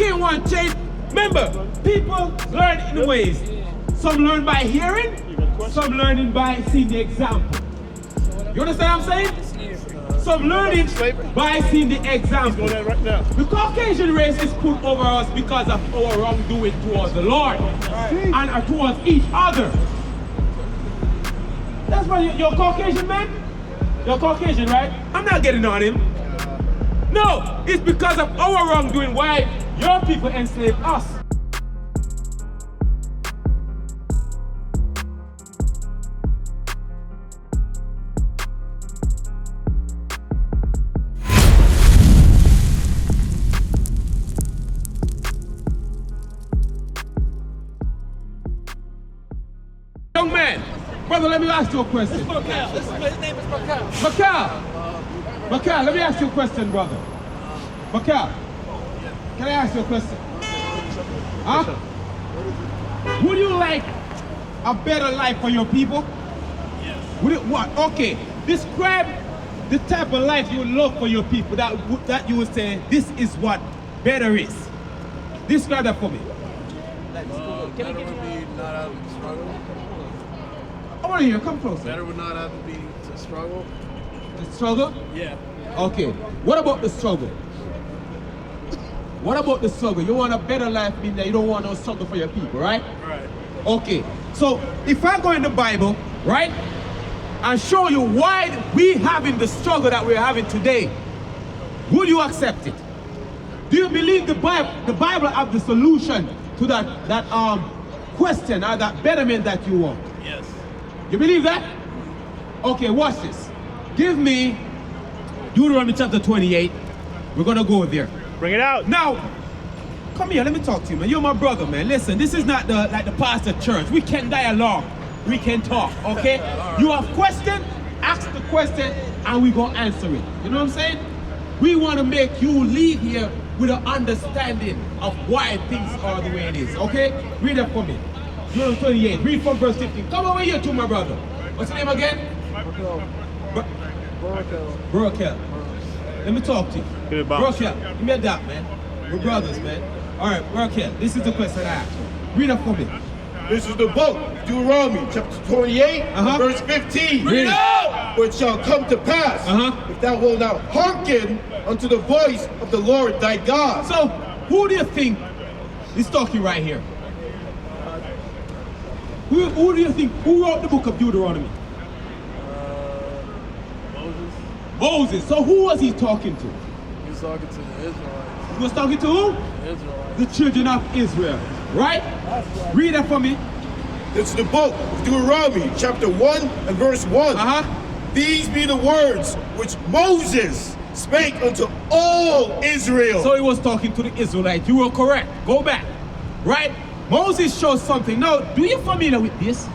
can't want change. Remember, people learn in ways. Some learn by hearing, some learning by seeing the example. You understand what I'm saying? Some learning by seeing the example. The Caucasian race is put over us because of our wrongdoing towards the Lord and towards each other. That's why you're Caucasian, man? You're Caucasian, right? I'm not getting on him. No, it's because of our wrongdoing why your people enslave us. Young man, brother, let me ask you a question. His name is Macau. Macau, let me ask you a question, brother. Macau, can I ask you a question? Huh? Would you like a better life for your people? Yes. Would it what? Okay, describe the type of life you would love for your people that you would say this is what better is. Describe that for me. Better would be not having to struggle. I want to hear. Come closer. Better would not have to be to struggle. The struggle? Yeah. Okay. What about the struggle? What about the struggle? You want a better life, meaning that you don't want no struggle for your people, right? Right. Okay. So if I go in the Bible, right, and show you why we having the struggle that we're having today, will you accept it? Do you believe the Bible have the solution to that question or that betterment that you want? Yes. You believe that? Okay, watch this. Give me Deuteronomy chapter 28. We're gonna go there. Bring it out. Now, come here, let me talk to you, man. You're my brother, man. Listen, this is not like the pastor church. We can dialogue. We can talk, okay? You have question, ask the question, and we gonna answer it. You know what I'm saying? We want to make you leave here with an understanding of why things are the way it is, okay? Read that for me. Deuteronomy 28. Read from verse 15. Come over here too, my brother. What's your name again? Burakel. Let me talk to you. Burakel, give me a dap, man. We're brothers, man. All right, Burakel, this is the question I asked you. Read it for me. This is the book, Deuteronomy, chapter 28, verse 15. Read it. For it shall come to pass, if thou wilt not hearken unto the voice of the Lord thy God. So, who do you think is talking right here? Who do you think, who wrote the book of Deuteronomy? Moses. Moses. So who was he talking to? He was talking to the Israelites. He was talking to who? The Israelites. The children of Israel. Right? Read that for me. This is the book of Deuteronomy, chapter 1 and verse 1. These be the words which Moses spake unto all Israel. So he was talking to the Israelites. You were correct. Go back. Right? Moses shows something. Now, do you familiar with this?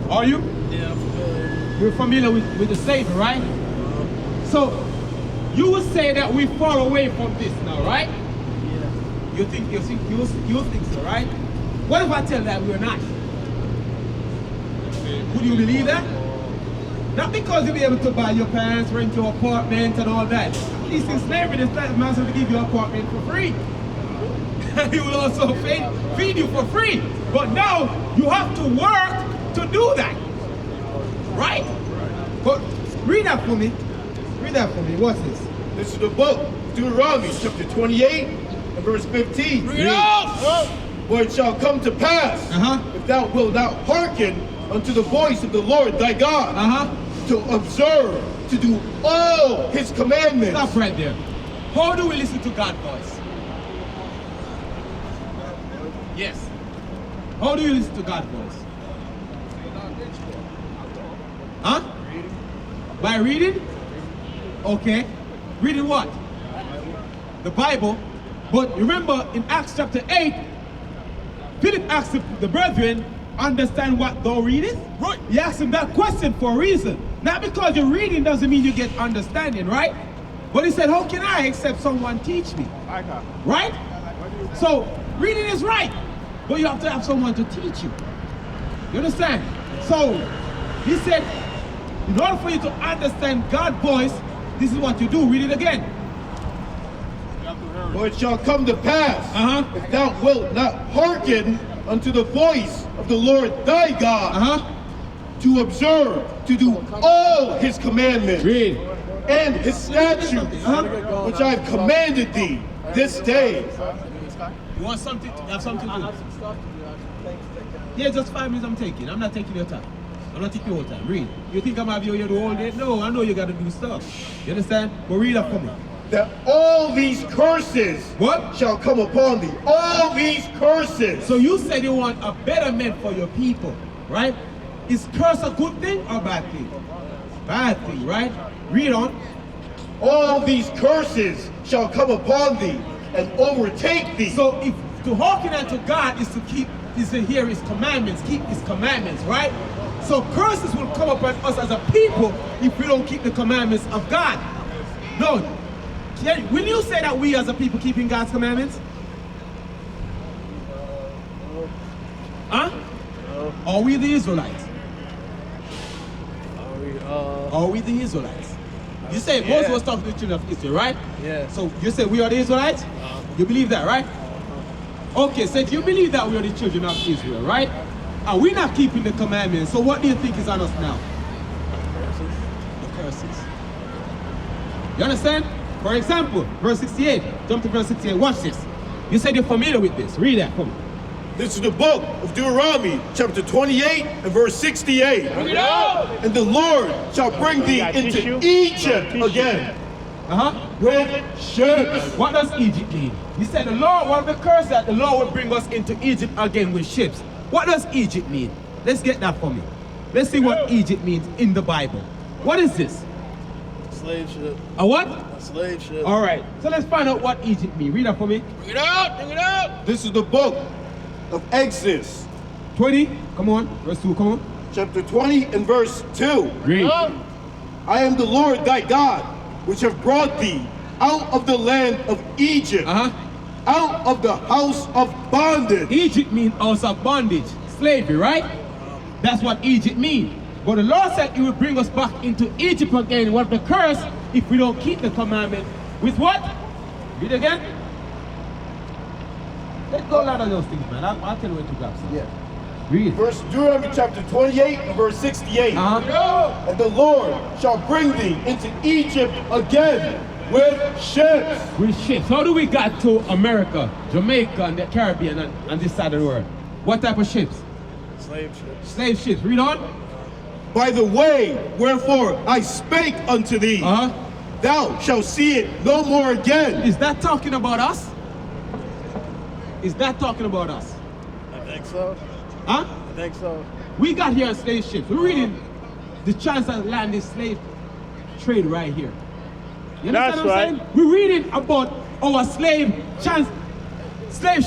Are you? Yeah, I'm familiar. You're familiar with the Savior, right? So, you would say that we fall away from this now, right? Yeah. You think so, right? What if I tell that we're not? Would you believe that? Not because you'll be able to buy your parents, rent your apartment and all that. At least in slavery, this man will give you an apartment for free. He will also feed you for free. But now, you have to work to do that. Right? But read that for me. Read that for me. What's this? This is the book, Deuteronomy, chapter 28 and verse 15. Read it. For it shall come to pass, if thou wilt not hearken unto the voice of the Lord thy God, to observe, to do all his commandments. Stop right there. How do we listen to God's voice? Yes. How do you listen to God's voice? Huh? By reading? Okay. Reading what? The Bible. But remember in Acts chapter 8, Philip asked the brethren, understand what thou readest? Right. He asked him that question for a reason. Not because you're reading doesn't mean you get understanding, right? But he said, how can I except someone teach me? Right? So reading is right, but you have to have someone to teach you. You understand? So he said, in order for you to understand God's voice, this is what you do. Read it again. For it shall come to pass, if thou wilt not hearken unto the voice of the Lord thy God, to observe, to do all his commandments, Read. and his statutes, which I have commanded thee this day. You want something? You have something to do? Yeah, just 5 minutes I'm taking. I'm not taking your time. I'm not taking your time. Read. You think I'm having you the whole day? No, I know you got to do stuff. You understand? But read up for me. That all these curses What? shall come upon thee. All these curses. So you said you want a betterment for your people, right? Is curse a good thing or bad thing? Bad thing, right? Read on. All these curses shall come upon thee and overtake thee. So if to hearken unto God is to hear his commandments, keep his commandments, right? So curses will come upon us as a people if we don't keep the commandments of God. No. Will you say that we as a people keeping God's commandments? Huh? Are we the Israelites? Are we the Israelites? You say Moses was talking to the children of Israel, right? Yeah. So you say we are the Israelites? You believe that, right? Okay, so if you believe that we are the children of Israel, right? And we're not keeping the commandments, so what do you think is on us now? The curses. You understand? For example, verse 68. Jump to verse 68. Watch this. You said you're familiar with this. Read that. Come on. This is the book of Deuteronomy, chapter 28 and verse 68. And the Lord shall bring thee into Egypt again with ships. What does Egypt mean? He said the Lord, one of the curses that the Lord will bring us into Egypt again with ships. What does Egypt mean? Let's get that for me. Let's see what Egypt means in the Bible. What is this? Slave ship. A what? A slave ship. All right. So let's find out what Egypt means. Read that for me. Bring it out! Bring it out! This is the book of Exodus, 20. Come on. Verse 2. Come on. chapter 20 and verse 2. Read. I am the Lord thy God, which have brought thee out of the land of Egypt, out of the house of bondage. Egypt means house of bondage, slavery, right? That's what Egypt means. But the Lord said he will bring us back into Egypt again. What the curse if we don't keep the commandment with what? Read again. Let's go a lot of those things, man. I'll tell you where to grab some. Yeah. Read. Verse Deuteronomy chapter 28 and verse 68. And the Lord shall bring thee into Egypt again with ships. With ships. How do we get to America, Jamaica, and the Caribbean and this side of the world? What type of ships? Slave ships. Slave ships. Read on. By the way wherefore I spake unto thee, thou shalt see it no more again. Is that talking about us? Is that talking about us? I think so. Huh? I think so. We got here on slave ships. We're reading the transatlantic slave trade right here. You understand what I'm saying? We're reading about our slave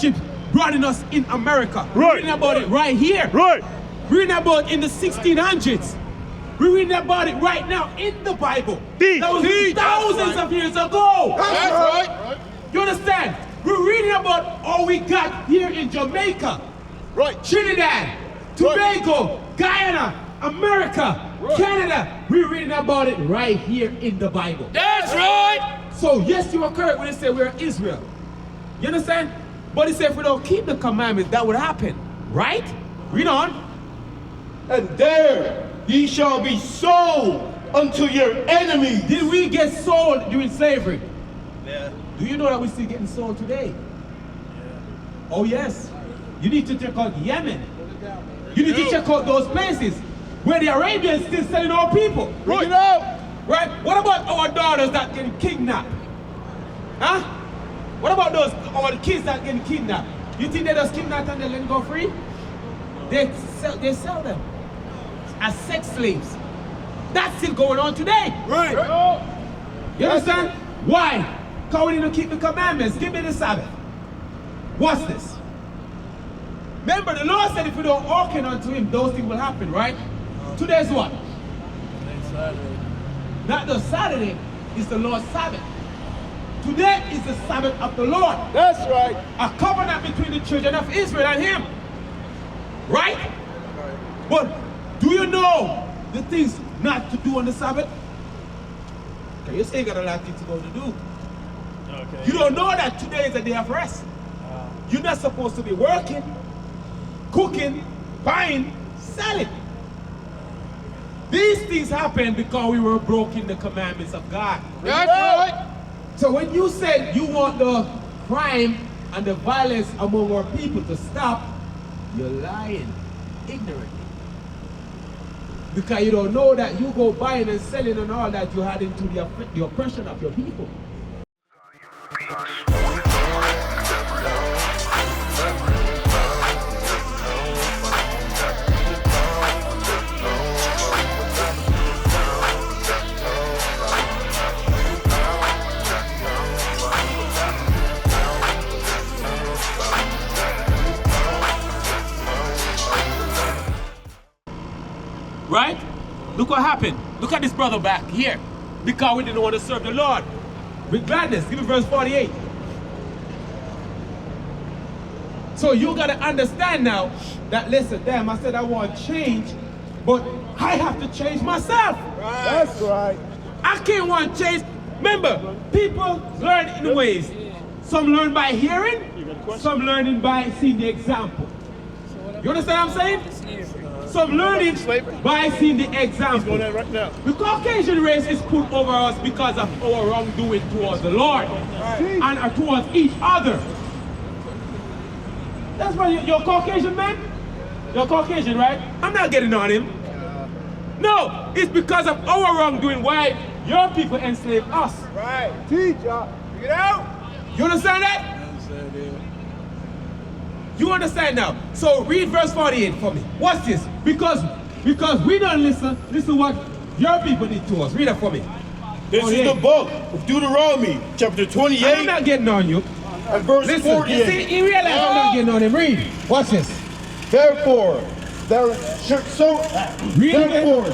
ships brought us in America. We're reading about it right here. We're reading about it in the 1600s. We're reading about it right now in the Bible. That was thousands of years ago. That's right. You understand? We're reading about all we got here in Jamaica, Trinidad, Tobago, Guyana, America, Canada. We're reading about it right here in the Bible. That's right! So yes, you are correct when they say we're Israel. You understand? But he said if we don't keep the commandments, that would happen. Right? Read on. And there ye shall be sold unto your enemies. Did we get sold during slavery? Yeah. Do you know that we're still getting sold today? Oh yes. You need to check out Yemen. You need to check out those places where the Arabians still selling our people. Bring it out! Right? What about our daughters that getting kidnapped? Huh? What about our kids that getting kidnapped? You think they just kidnap and they let them go free? They sell them as sex slaves. That's still going on today. Right. You understand? Why? Because we need to keep the commandments. Give me the Sabbath. Watch this. Remember, the Lord said if we don't hearken unto him, those things will happen, right? Today's what? Today's Saturday. Not the Saturday, it's the Lord's Sabbath. Today is the Sabbath of the Lord. That's right. A covenant between the children of Israel and him. Right? But do you know the things not to do on the Sabbath? Okay, you say you got a lot of things to go to do. Okay. You don't know that today is a day of rest. You're not supposed to be working, cooking, buying, selling. These things happen because we were broken the commandments of God. That's right. So when you said you want the crime and the violence among our people to stop, you're lying ignorantly. Because you don't know that you go buying and selling and all that you had into the oppression of your people. Right? Look what happened. Look at this brother back here. Because we didn't want to serve the Lord. With gladness. Give me verse 48. So you got to understand now that, listen, damn, I said I want change, but I have to change myself. Right. That's right. I can't want change. Remember, people learn in ways. Some learn by hearing, some learning by seeing the example. You understand what I'm saying? Some learning by seeing the example. Right now. The Caucasian race is put over us because of our wrongdoing towards the Lord and towards each other. That's why you're Caucasian, man. You're Caucasian, right? I'm not getting on him. No, it's because of our wrongdoing why your people enslaved us. Right. Teach y'all. Figure it out. You understand that? You understand now? So read verse 48 for me. What's this? Because we don't listen what your people did to us. Read it for me. This is the book of Deuteronomy, chapter 28. I'm not getting on you. And verse Listen, 48. you see, you realize I'm not getting on him. Read. Watch this. Therefore,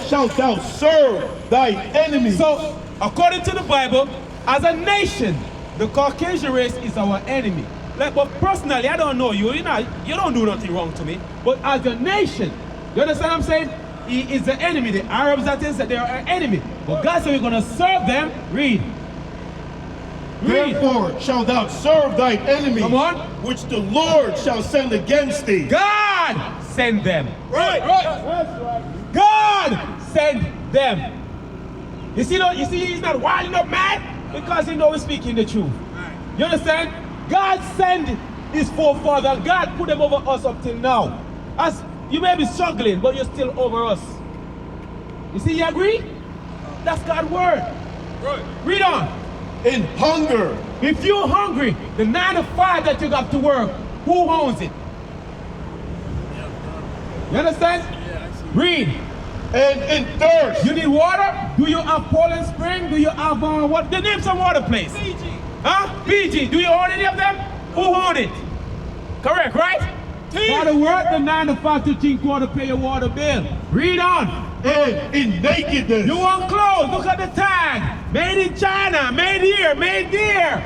shalt thou serve thy enemy. So, according to the Bible, as a nation, the Caucasian race is our enemy. Like, but personally, I don't know you. You don't do nothing wrong to me. But as a nation, you understand what I'm saying? He is the enemy. The Arabs, that is, that they are our enemy. But God said we're going to serve them. Read. Therefore shalt thou serve thy enemy, Come on. which the Lord shall send against thee. God send them. Right. That's right. God send them. You see, he's not wilding up mad because he knows he's speaking the truth. You understand? God sent his forefather. God put them over us up till now. As you may be struggling, but you're still over us. You see, you agree? That's God's word. Right. Read on. In hunger. If you're hungry, the 9 to 5 that you got to work, who owns it? You understand? Yeah, I see. Read. And in thirst. You need water? Do you have Poland Spring? Do you have what? The name some water place. PG. Huh? PG. Do you own any of them? Who own it? Correct, right? Gotta work the 9 to 5 to drink water, pay your water bill. Read on. And in nakedness. You want clothes? Look at the tag. Made in China, made here, made there.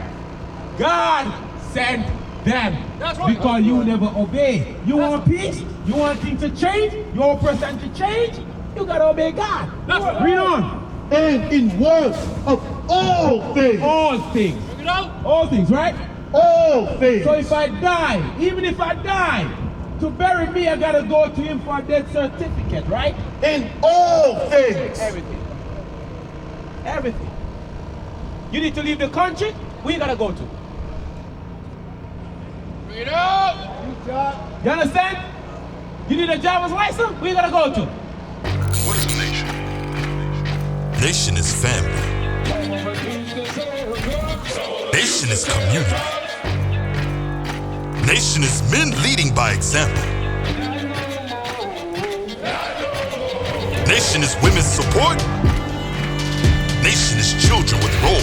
God sent them. That's right. Because you never obey. You want peace? You want things to change? You want a person to change? You gotta obey God. That's right. Read on. And in want of all things. All things. Figure it out. All things, right? All things. So if I die, even if I die, to bury me, I gotta go to him for a death certificate, right? In all things. Everything. Everything. You need to leave the country, where you gotta go to? Figure it out. You understand? You need a driver's license, where you gotta go to? What is a nation? Nation is family. Nation is community. Nation is men leading by example. Nation is women's support. Nation is children with role